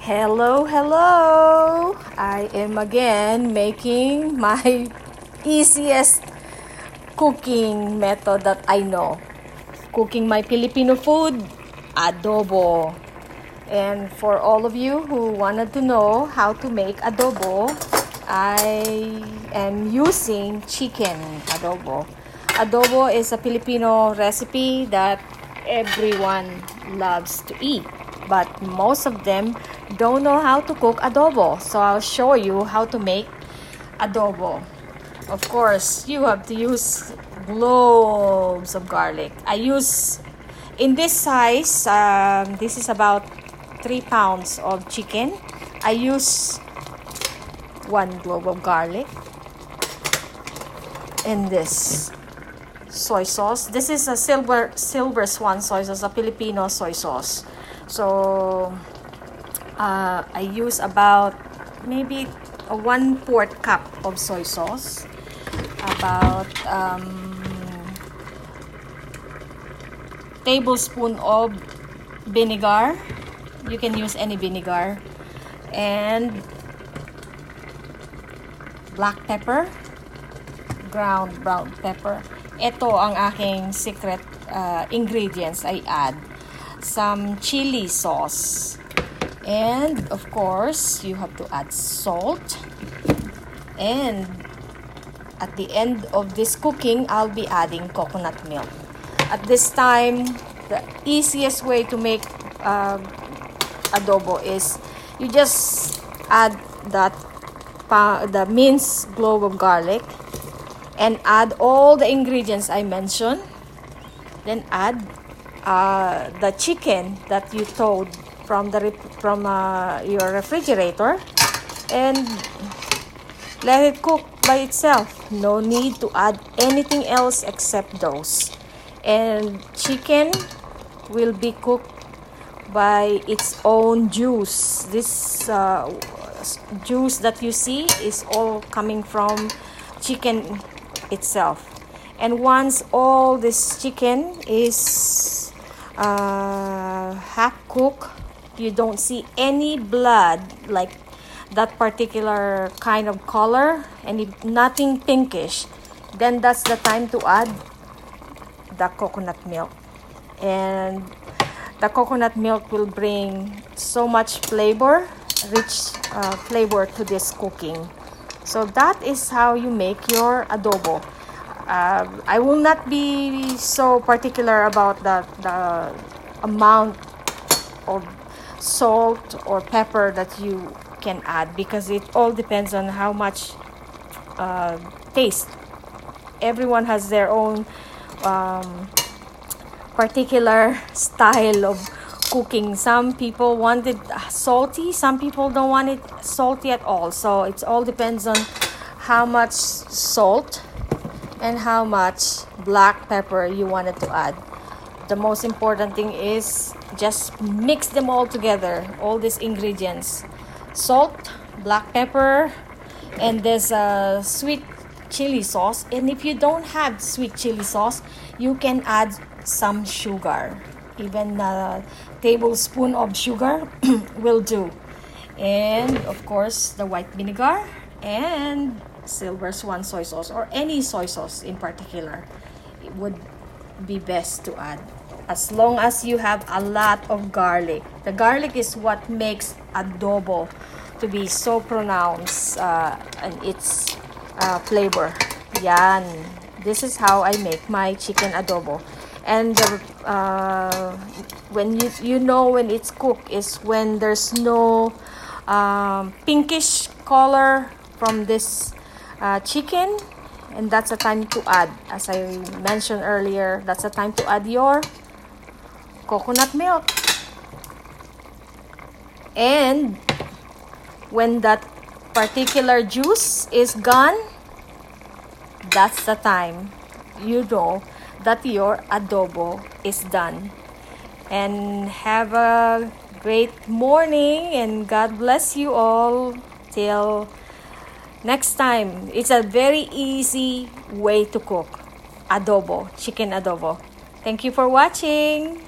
Hello, hello! I am again making my easiest cooking method that I know. Cooking my Filipino food, adobo. And for all of you who wanted to know how to make adobo, I am using chicken adobo. Adobo is a Filipino recipe that everyone loves to eat, but most of them don't know how to cook adobo. So I'll show you how to make adobo. Of course, you have to use cloves of garlic. I use in this size, this is about 3 pounds of chicken. I use 1 clove of garlic. And this soy sauce. This is a silver swan soy sauce, a Filipino soy sauce. So I use about maybe a 1/4 cup of soy sauce, about tablespoon of vinegar. You can use any vinegar, and black pepper, ground brown pepper. Ito ang aking secret ingredients. I add some chili sauce, and of course you have to add salt. And at the end of this cooking, I'll be adding coconut milk. At this time, the easiest way to make adobo is you just add the minced clove of garlic and add all the ingredients I mentioned. Then add the chicken that you thawed from your refrigerator, and let it cook by itself. No need to add anything else except those. And chicken will be cooked by its own juice. This juice that you see is all coming from chicken itself. And once all this chicken is half cooked, you don't see any blood, like that particular kind of color, and nothing pinkish, then that's the time to add the coconut milk. And the coconut milk will bring so much flavor, rich flavor to this cooking. So that is how you make your adobo. I will not be so particular about the amount of salt or pepper that you can add, because it all depends on how much taste. Everyone has their own particular style of cooking. Some people want it salty, some people don't want it salty at all. So it all depends on how much salt and how much black pepper you wanted to add. The most important thing is just mix them all together, all these ingredients: salt, black pepper, and there's a sweet chili sauce. And if you don't have sweet chili sauce, you can add some sugar. Even a tablespoon of sugar will do. And of course, the white vinegar and silver swan soy sauce, or any soy sauce in particular, it would be best to add, as long as you have a lot of garlic. The garlic is what makes adobo to be so pronounced and its flavor. Yan. This is how I make my chicken adobo. And when you know when it's cooked is when there's no pinkish color from this chicken, and that's the time to add, as I mentioned earlier, that's the time to add your coconut milk. And when that particular juice is gone, that's the time you know that your adobo is done. And have a great morning, and God bless you all. Till next time. It's a very easy way to cook adobo, chicken adobo. Thank you for watching.